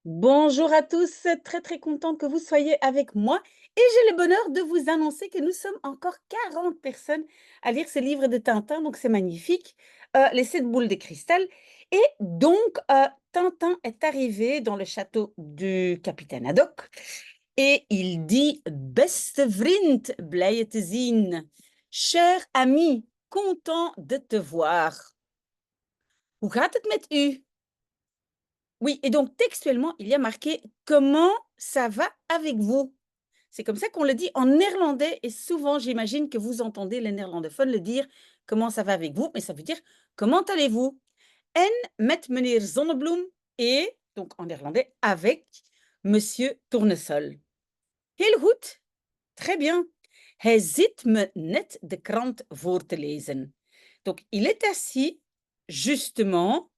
Bonjour à tous, très contente que vous soyez avec moi et j'ai le bonheur de vous annoncer que nous sommes encore 40 personnes à lire ce livre de Tintin, donc c'est magnifique, Les 7 boules de cristal et donc Tintin est arrivé dans le château du capitaine Haddock et il dit: «Beste vriend, blij te zien. Cher ami, content de te voir. Hoe gaat het met u?» Oui, et donc textuellement, il y a marqué: «Comment ça va avec vous?» C'est comme ça qu'on le dit en néerlandais et souvent, j'imagine que vous entendez les néerlandophones le dire: «Comment ça va avec vous?» mais ça veut dire: «Comment allez-vous?» En met meneer Zonnebloem et donc en néerlandais, avec monsieur Tournesol. Heel goed, très bien. Hij zit me net de krant voor te lezen. Donc il est assis justement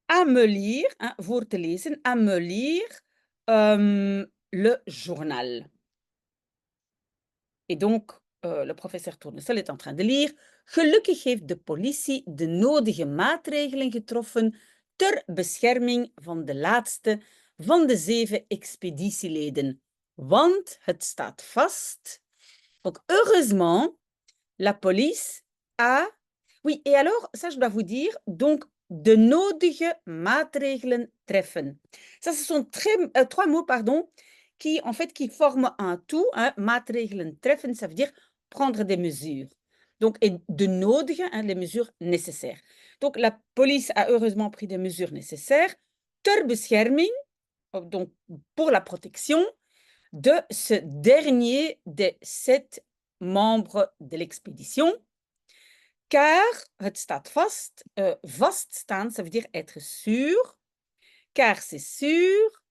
à me lire, hein, voor te lezen, à me lire, le journal. Et donc, le professeur Tournesol est en train de lire: «Gelukkig heeft de politie de nodige maatregelen getroffen ter bescherming van de laatste van de 7 expeditieleden, want het staat vast.» Donc heureusement, la police a oui, et alors, ça je dois vous dire, donc de nodige maatregelen treffen. Ça, ce sont 3 mots, pardon, qui en fait, qui forment un tout, hein. Maatregelen treffen, ça veut dire prendre des mesures. Donc et de nodige, hein, les mesures nécessaires. Donc la police a heureusement pris des mesures nécessaires ter bescherming, donc pour la protection de ce dernier des 7 membres de l'expédition. Car het staat vast, vaststaan, ça veut dire être sûr, car c'est sûr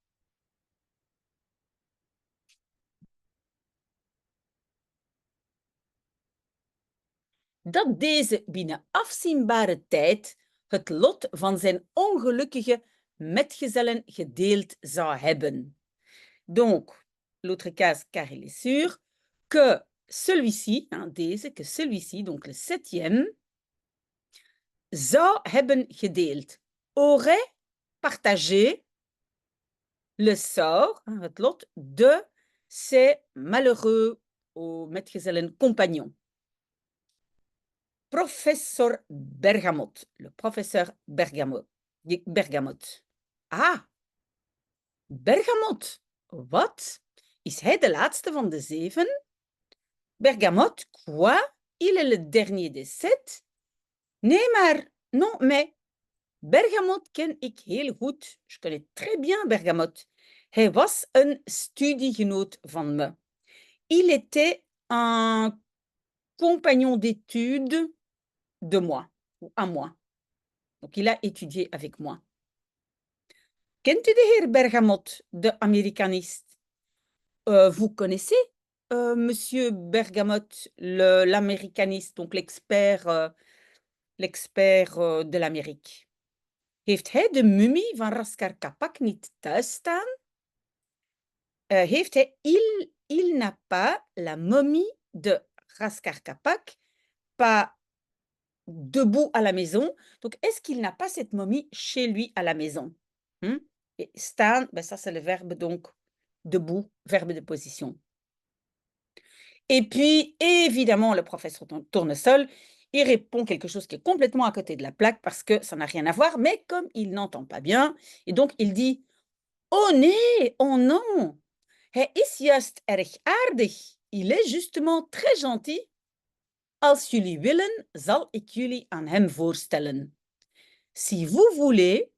dat deze binnen afzienbare tijd het lot van zijn ongelukkige metgezellen gedeeld zou hebben. Donc, l'autre case, car il est sûr, que celui-ci, hein, deze, que celui-ci, donc le 7e, zou hebben gedeeld, aurait partagé le sort, hein, het lot, de ses malheureux ou metgezellen compagnons. Professor Bergamot, le professeur Bergamot. Bergamot. Ah, Bergamot. Wat? Is hij de laatste van de 7? Bergamot, quoi? Il est le dernier des 7? Nee, maar, non, mais Bergamot ken ik heel goed. Je connais très bien Bergamot. Hij was een studiegenoot van me. Il était un compagnon d'études de moi, ou à moi. Donc il a étudié avec moi. Kent u de heer Bergamot, de Amerikanist? Vous connaissez, monsieur Bergamot, l'américaniste, donc l'expert, de l'Amérique? Heeft hij de mummie van Raskar Kapak niet thuis staan? Heeft hij il n'a pas la momie de Raskar Kapak pas debout à la maison. Donc, est-ce qu'il n'a pas cette momie chez lui à la maison? Et staan, ben ça, c'est le verbe donc debout, verbe de position. Et puis, évidemment, le professeur Tournesol, il répond quelque chose qui est complètement à côté de la plaque parce que ça n'a rien à voir, mais comme il n'entend pas bien, et donc il dit: «Oh nee, oh non, hij is juist erg aardig. Il est justement très gentil. Als jullie willen, zal ik jullie aan hem voorstellen. Si vous voulez,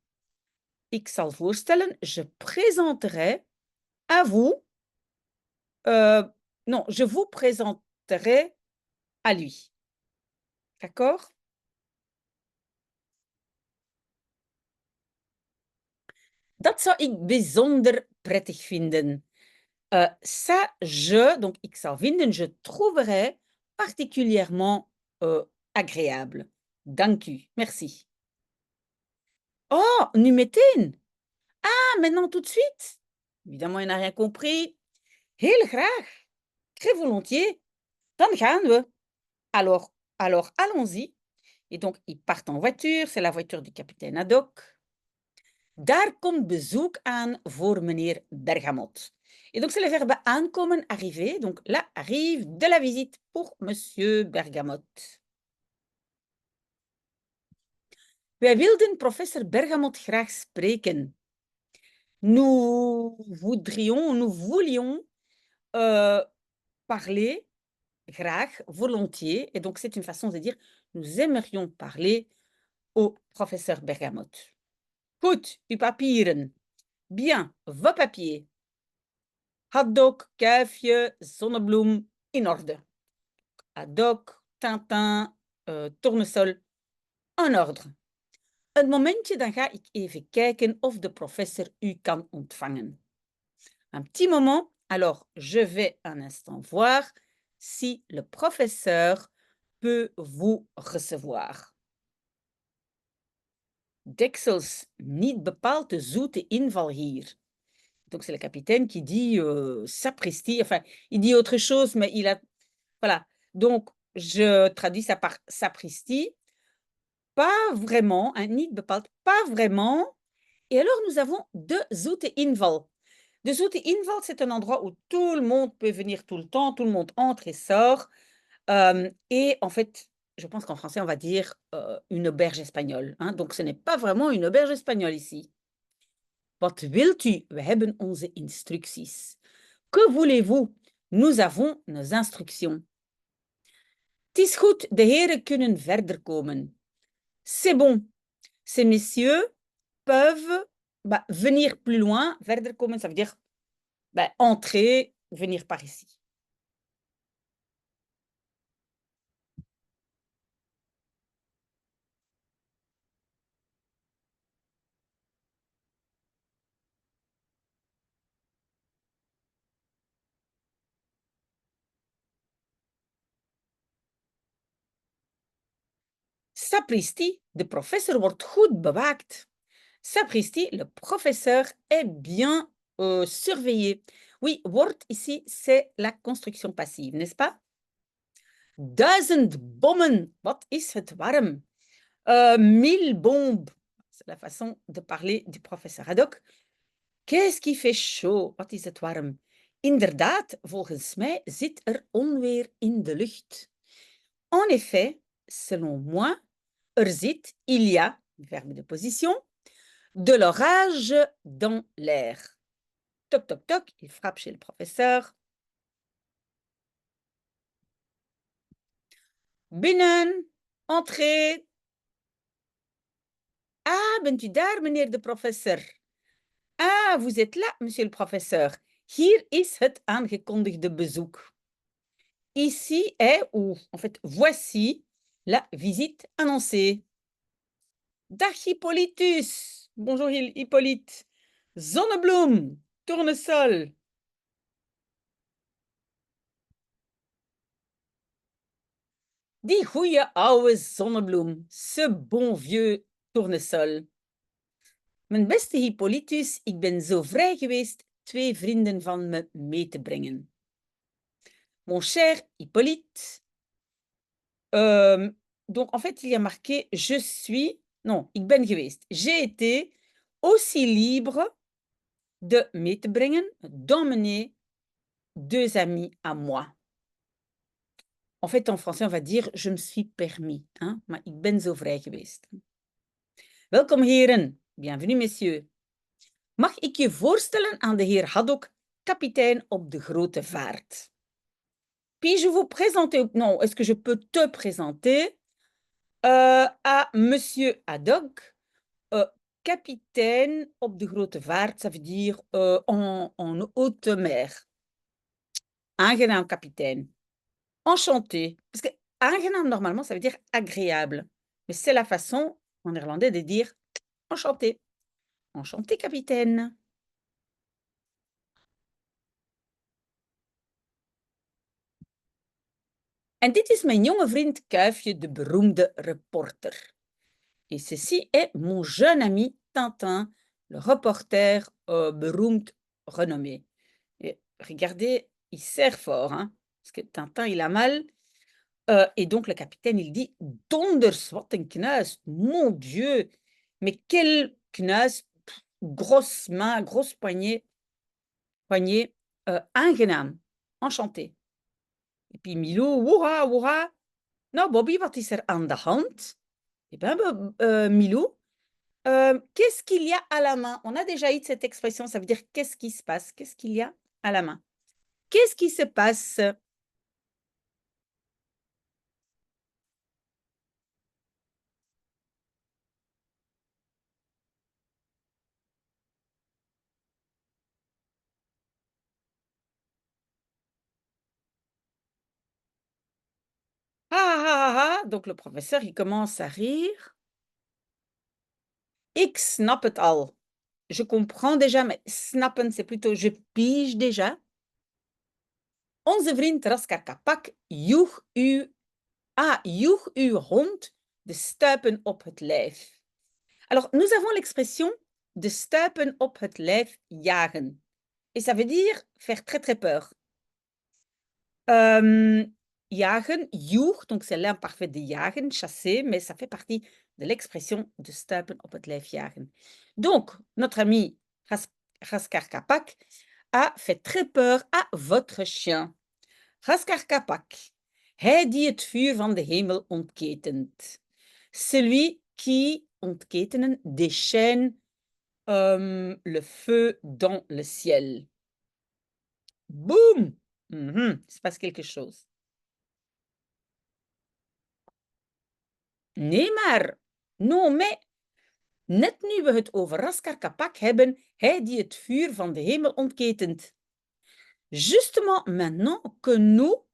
ik zal voorstellen, je présenterai à vous, non, je vous présenterai à lui.» D'accord? Dat zou ik bijzonder prettig vinden. Ça, donc ik zou vinden, je trouverais particulièrement, agréable. Dank u, merci. Oh, nu meteen? Ah, maintenant tout de suite? Évidemment, il n'a rien compris. Heel graag, très volontiers, dan gaan we. Alors allons-y. Et donc ils partent en voiture, c'est la voiture du capitaine Haddock. Daar komt bezoek aan voor meneer Bergamot. Et donc, c'est le verbe aankomen, arriver. Donc, là, arrive de la visite pour monsieur Bergamot. Wij wilden professor Bergamot graag spreken. Nous voulions parler, graag, volontiers. Et donc, c'est une façon de dire, nous aimerions parler au professeur Bergamot. Goed, uw papieren. Bien, vos papiers. Haddock, kuifje, zonnebloem, in orde. Haddock, Tintin, tournesol, en ordre. Een momentje, dan ga ik even kijken of de professor u kan ontvangen. Un petit moment, alors je vais un instant voir si le professeur peut vous recevoir. Deksels, niet bepaald de zoete inval hier. Donc c'est le capitaine qui dit sapristi, enfin il dit autre chose, mais il a... Voilà, donc je traduis ça par sapristi. Pas vraiment, hein, niet bepaald, pas vraiment. Et alors nous avons de zoete inval. De zoete inval, c'est un endroit où tout le monde peut venir tout le temps, tout le monde entre et sort. Et en fait, je pense qu'en français, on va dire une auberge espagnole. Hein? Donc, ce n'est pas vraiment une auberge espagnole ici. Wat wilt u? We hebben onze instructies. Que voulez-vous? Nous avons nos instructions. Het is goed, de heren kunnen verder komen. C'est bon. Ces messieurs peuvent venir plus loin. Verder komen, ça veut dire entrer, venir par ici. Sapristi, de professeur wordt goed bewaakt. Sapristi, le professeur est bien surveillé. Oui, wordt ici, c'est la construction passive, n'est-ce pas? 1000 bommen, wat is het warm. 1000 bombes, c'est la façon de parler du professeur Haddock. Qu'est-ce qui fait chaud, wat is het warm. Inderdaad, volgens mij zit er onweer in de lucht. En effet, selon moi, er zit, il y a, verbe de position, de l'orage dans l'air. Toc, toc, toc, il frappe chez le professeur. Binnen, entrez. Ah, bent u daar, meneer de professeur? Ah, vous êtes là, monsieur le professeur. Hier is het aangekondigde bezoek. Ici est, ou en fait, voici la visite annoncée. Dag Hippolytus. Bonjour Hippolyte. Zonnebloem, tournesol. Die goeie oude zonnebloem, ce bon vieux tournesol. Mijn beste Hippolytus, ik ben zo vrij geweest 2 vrienden van me mee te brengen. Mon cher Hippolyte. Donc, en fait, il y a marqué « je suis », non, ik ben geweest. J'ai été aussi libre de mee te brengen, d'emmener 2 amis à moi. En fait, en français, on va dire « je me suis permis ». Hein? Maar ik ben zo vrij geweest. Welkom, heren. Bienvenue, messieurs. Mag ik je voorstellen aan de heer Haddock, kapitein op de grote vaart? Puis-je vous présenter... Non, est-ce que je peux te présenter à monsieur Haddock, capitaine op de grote vaart, ça veut dire en haute mer. Aangenaam, capitaine. Enchanté. Parce que aangenaam, normalement, ça veut dire agréable. Mais c'est la façon en néerlandais de dire enchanté. Enchanté, capitaine. En dit is mijn jonge vriend Kuifje, de beroemde reporter. Et ceci est mon jeune ami Tintin, le reporter beroemd renommé. Et regardez, il serre fort, hein, parce que Tintin, il a mal. Et donc, le capitaine, il dit « Donders, wat een knuist, mon Dieu! Mais quel knuist! grosse main, grosse poignée, aangenaam, enchanté. Et puis Milou, woeha, woeha. Nou, Bobby, wat is er aan de hand? Eh bien, Milou, qu'est-ce qu'il y a à la main? On a déjà eu cette expression, ça veut dire qu'est-ce qui se passe? Qu'est-ce qu'il y a à la main? Qu'est-ce qui se passe? Ah, ah, ah, ah. Donc le professeur, il commence à rire. Ik snap het al. Je comprends déjà, mais snappen, c'est plutôt je pige déjà. Onze vriend Raskar Kapak joeg uw hond de stuipen op het lijf. Alors, nous avons l'expression de stuipen op het lijf jagen. Et ça veut dire faire très très peur. Jagen, joeg, donc c'est l'imparfait de jagen, chasser, mais ça fait partie de l'expression de stuipen op het lijf jagen. Donc, notre ami Raskar Kapak a fait très peur à votre chien. Raskar Kapak, hij die het vuur van de hemel ontketent. Celui qui ontketenen, déchaîne le feu dans le ciel. Boum! Il se passe quelque chose. Nee, maar. Non, mais. Net nu we het over Raskar Kapak hebben, hij die het vuur van de hemel ontketent. Justement maintenant que nous,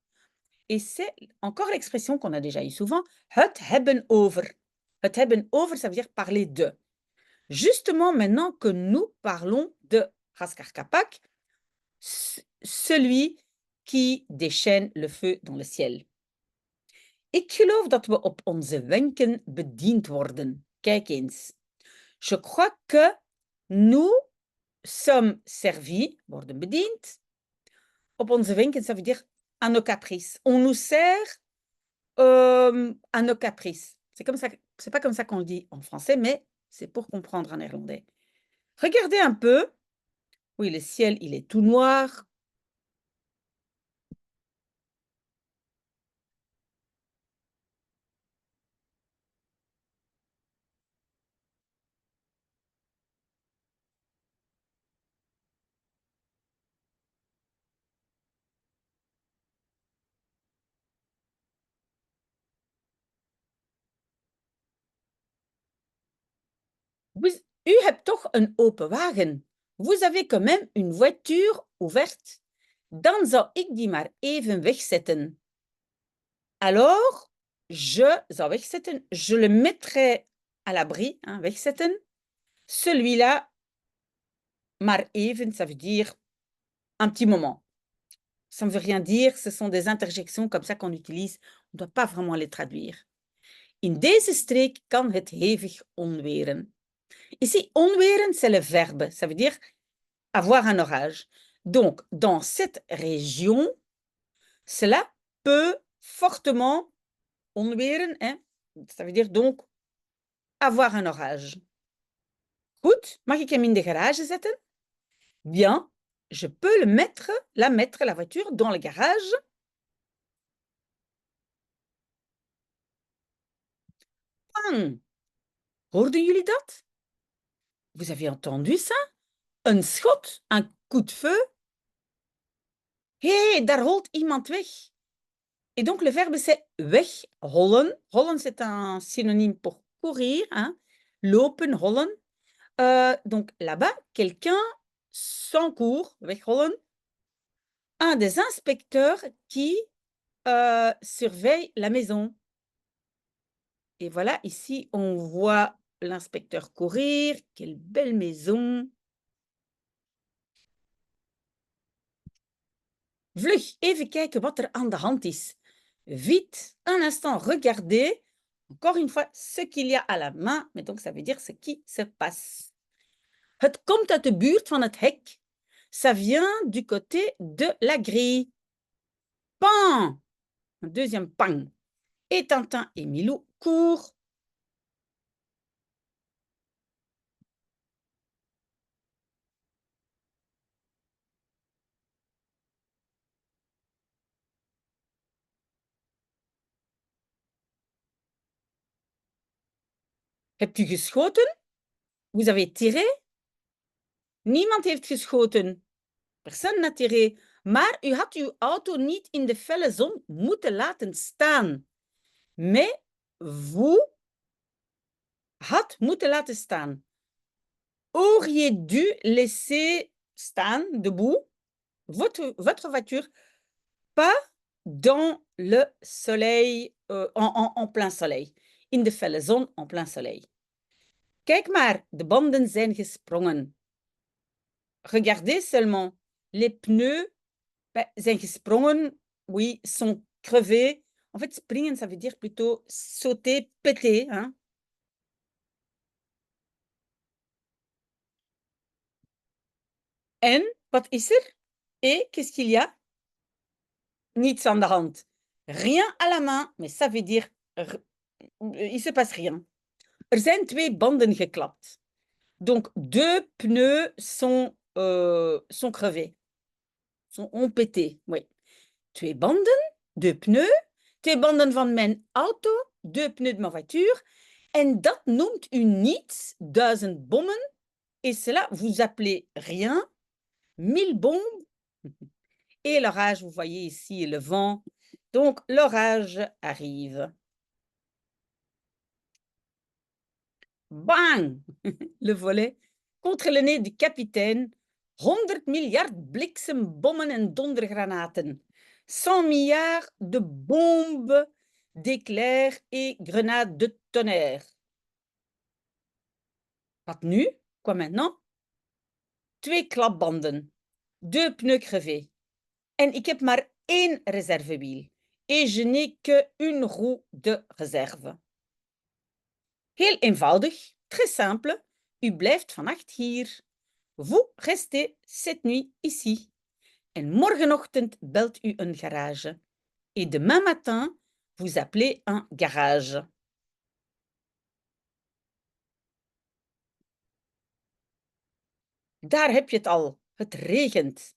et c'est encore l'expression qu'on a déjà eu souvent, het hebben over. Het hebben over, ça veut dire parler de. Justement maintenant que nous parlons de Raskar Kapak, celui qui déchaîne le feu dans le ciel. Ik geloof dat we op onze wenken bediend worden. Kijk eens. Je crois que nous sommes servis, worden bediend. Op onze wenken, ça veut dire à nos caprices. On nous sert à nos caprices. C'est comme ça, c'est pas comme ça qu'on le dit en français, mais c'est pour comprendre en néerlandais. Regardez un peu. Oui, le ciel, il est tout noir. U hebt toch een open wagen. Vous avez quand même une voiture ouverte. Dan zou ik die maar even wegzetten. Alors, je zou wegzetten. Je le mettrai à l'abri, hein, wegzetten. Celui-là, maar even, ça veut dire un petit moment. Ça ne veut rien dire, ce sont des interjections comme ça qu'on utilise. On ne doit pas vraiment les traduire. In deze streek kan het hevig onweren. Ici, onweren, c'est le verbe. Ça veut dire avoir un orage. Donc, dans cette région, cela peut fortement onweren, hein? Ça veut dire donc avoir un orage. Goed, mag ik hem in de garage zetten? Bien, je peux la voiture dans le garage. Pang! Hoorden jullie dat? Vous avez entendu ça? Een schot, un coup de feu. Hé, daar holt iemand weg. Et donc, le verbe, c'est weghollen. Hollen, c'est un synonyme pour courir. Hein? Lopen, hollen. Donc, là-bas, quelqu'un s'encourt, weghollen. Un des inspecteurs qui surveille la maison. Et voilà, ici, on voit l'inspecteur courir. Quelle belle maison. Vlug, even kijken wat er aan de hand is. Vite, un instant, regardez. Encore une fois, ce qu'il y a à la main, mais donc ça veut dire ce qui se passe. Het komt uit de buurt van het hek. Ça vient du côté de la grille. Pan! Un deuxième pang. Et Tintin et Milou courent. Hebt u geschoten? Vous avez tiré? Niemand heeft geschoten. Personne n'a tiré. Maar u had uw auto niet in de felle zon moeten laten staan. Mais vous had moeten laten staan. Auriez dû laisser staan, debout, votre voiture, pas dans le soleil, en plein soleil. In de felle zon, en plein soleil. Kijk maar, de banden zijn gesprongen. Regardez seulement, les pneus zijn gesprongen, oui, sont crevés. En fait, springen, ça veut dire plutôt sauter, péter. Hein? En, wat is er? Et, qu'est-ce qu'il y a? Niets aan de hand. Rien à la main, mais ça veut dire, il se passe rien. Er zijn 2 banden geklapt. Donc, 2 pneus sont crevés. Ont pété, oui. 2 banden, 2 pneus, 2 banden van mijn auto, 2 pneus de mijn voiture. En dat noemt u niet 1000 bommen. Et cela, vous appelez rien 1000 bombes. Et l'orage, vous voyez ici le vent. Donc, l'orage arrive. Bang! Le volet contre le nez du capitaine. 100 miljard bliksembommen en dondergranaten. 100 milliards de bombes, d'éclairs et grenades de tonnerre. Wat nu? Quoi maintenant? 2 klapbanden. 2 pneus crevés. En ik heb maar 1 reservewiel. Et je n'ai que une roue de réserve. Heel eenvoudig, très simple. U blijft vannacht hier. Vous restez cette nuit ici. En morgenochtend belt u een garage. Et demain matin, vous appelez un garage. Daar heb je het al. Het regent.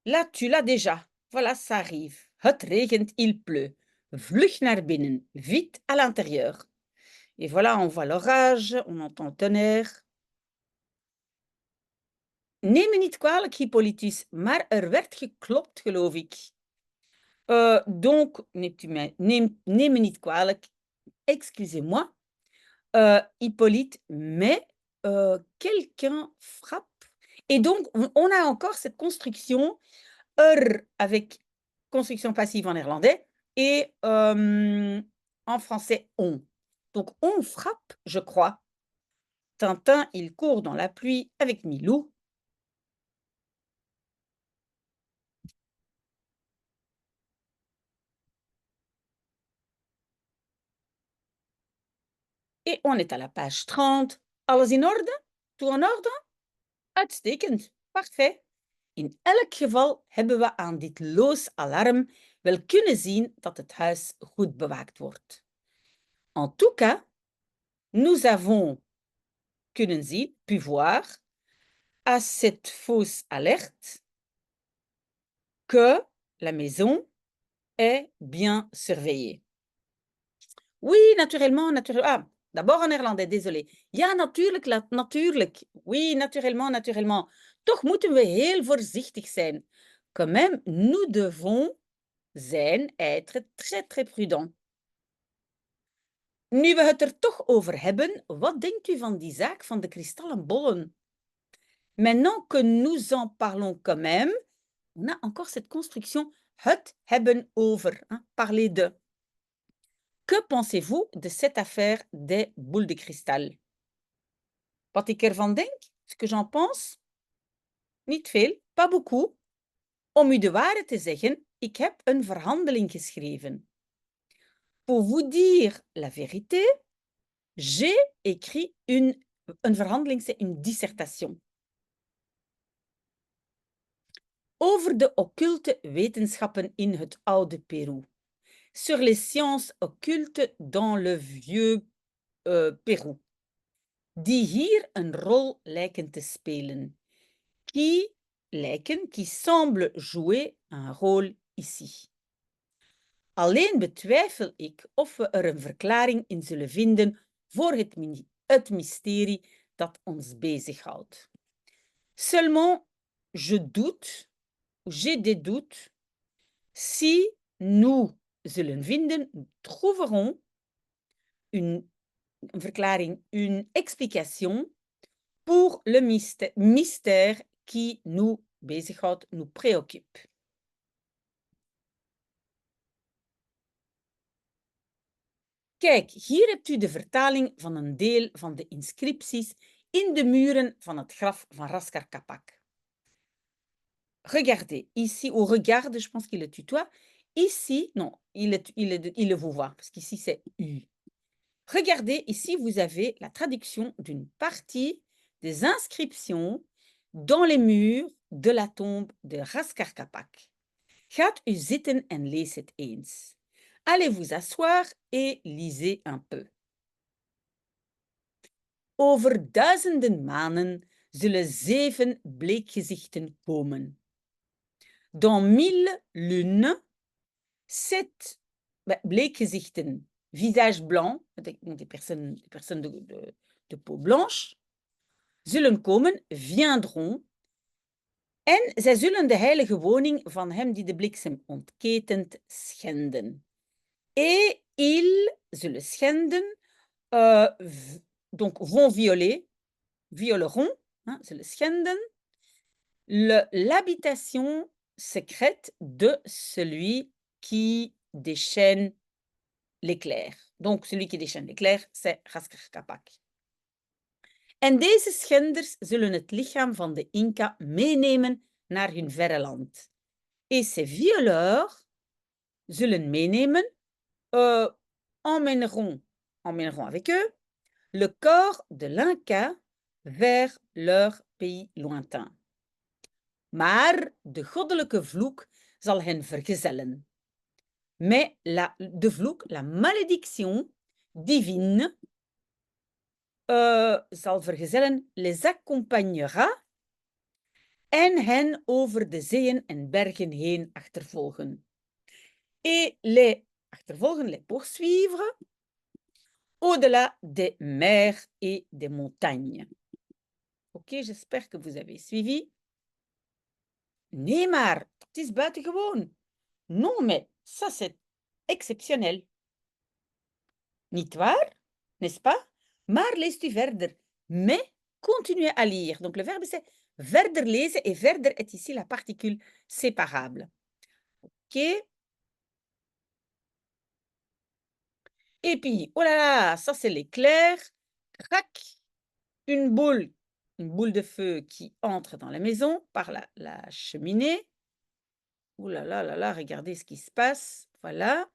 Là, tu l'as déjà. Voilà, ça arrive. Het regent, il pleut. Vlug naar binnen. Vite à l'intérieur. Et voilà, on voit l'orage, on entend le tonnerre. Neem me niet kwalijk, Hippolytus, maar er werd geklopt, geloof ik. Donc, neem me niet kwalijk, excusez-moi, Hippolyte, mais quelqu'un frappe. Et donc, on a encore cette construction avec construction passive en néerlandais et en français on. Donc, on frappe, je crois. Tintin, il court dans la pluie avec Milou. Et on est à la page 30. Alles in orde? Tout en ordre? Uitstekend. Parfait. In elk geval hebben we aan dit loos alarm wel kunnen zien dat het huis goed bewaakt wordt. En tout cas, nous avons kunnen zien, pu voir, à cette fausse alerte que la maison est bien surveillée. Oui, naturellement, Ah, d'abord en néerlandais, désolé. Ja, natuurlijk, natuurlijk. Oui, naturellement. Toch moeten we heel voorzichtig zijn. Quand même, nous devons être très, très prudents. Nu we het er toch over hebben, wat denkt u van die zaak van de kristallen bollen? Maintenant que nous en parlons quand même, on a encore cette construction het hebben over, hein, parler de. Que pensez-vous de cette affaire des boules de cristal? Wat ik ervan denk? Ce que j'en pense? Niet veel, pas beaucoup. Om u de waarheid te zeggen, ik heb een verhandeling geschreven. Pour vous dire la vérité, j'ai écrit een verhandeling, c'est une dissertation. Over de occulte wetenschappen in het oude Peru. Sur les sciences occultes dans le vieux Peru. Die hier een rol lijken te spelen. Qui semble jouer un rôle ici. Alleen betwijfel ik of we er een verklaring in zullen vinden voor het mysterie dat ons bezighoudt. Seulement, je doute, j'ai des doutes, si nous zullen vinden, trouverons une verklaring, une explication pour le mystère qui nous bezighoudt, nous préoccupe. Kijk, hier hebt u de vertaling van een deel van de inscripties in de muren van het graf van Raskar Kapak. Regardez, ici, ou regarde, je pense qu'il le tutoie. Ici, non, il le vous voit, parce qu'ici c'est U. Regardez, ici, vous avez la traduction d'une partie des inscriptions dans les murs de la tombe de Raskar Kapak. Gaat u zitten en lees het eens. Allez vous asseoir et lisez un peu. Over duizenden manen zullen 7 bleekgezichten komen. Dans 1000 lunes, 7 bleekgezichten, visage blanc, des personnes de peau blanche, zullen komen, viendront, en zij zullen de heilige woning van hem die de bliksem ontketent schenden. Et ils zullen schenden, donc vont violer, violeront, zullen schenden, l'habitation secrète de celui qui déchaîne l'éclair. Donc, celui qui déchaîne l'éclair, c'est Raskar Kapak. En deze schenders zullen het lichaam van de Inca meenemen naar hun verre land. Et ces violeurs zullen meenemen, emmèneront avec eux le corps de l'Inca vers leur pays lointain. Maar de goddelijke vloek zal hen vergezellen. Mais de vloek, la malédiction divine, zal vergezellen, les accompagnera en hen over de zeeën en bergen heen achtervolgen. Et les achtervolgen, les poursuivre, au-delà des mers et des montagnes. Ok, j'espère que vous avez suivi. Nee, maar dat is buitengewoon. Non, mais ça c'est exceptionnel. Niet waar? N'est-ce pas? Maar leest u verder. Mais continuez à lire. Donc le verbe c'est verder lezen et verder est ici la particule séparable. Ok? Et puis, oh là là, ça c'est l'éclair. Crac! Une boule de feu qui entre dans la maison par la cheminée. Oh là là là là, regardez ce qui se passe. Voilà.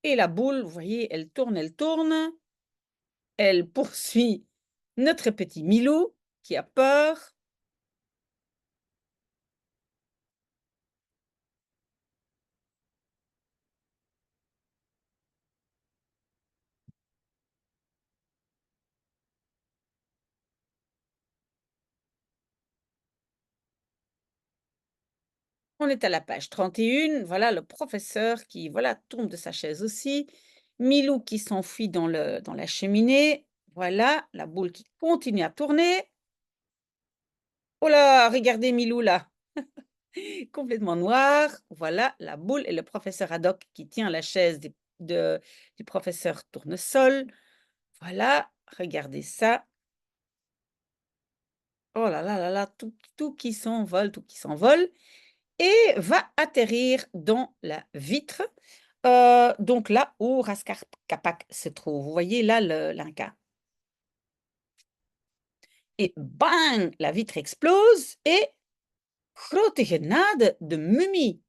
Et la boule, vous voyez, elle tourne. Elle poursuit notre petit Milou qui a peur. On est à la page 31. Voilà le professeur qui, voilà, tombe de sa chaise aussi. Milou qui s'enfuit dans la cheminée. Voilà, la boule qui continue à tourner. Oh là, regardez Milou là. Complètement noir. Voilà, la boule et le professeur Haddock qui tient la chaise du professeur Tournesol. Voilà, regardez ça. Oh là là là là, tout qui s'envole, et va atterrir dans la vitre, donc là où Raskar Kapak se trouve. Vous voyez là l'Inca. Et bang, la vitre explose et grote genade de mumie.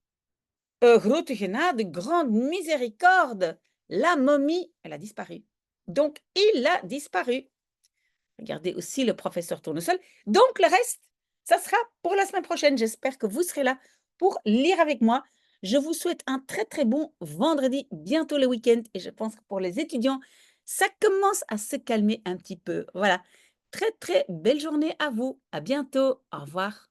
Grote genade, grande miséricorde. La momie, elle a disparu. Donc, il a disparu. Regardez aussi le professeur Tournesol. Donc, le reste, ça sera pour la semaine prochaine. J'espère que vous serez là pour lire avec moi. Je vous souhaite un très, très bon vendredi, bientôt le week-end. Et je pense que pour les étudiants, ça commence à se calmer un petit peu. Voilà. Très, très belle journée à vous. À bientôt. Au revoir.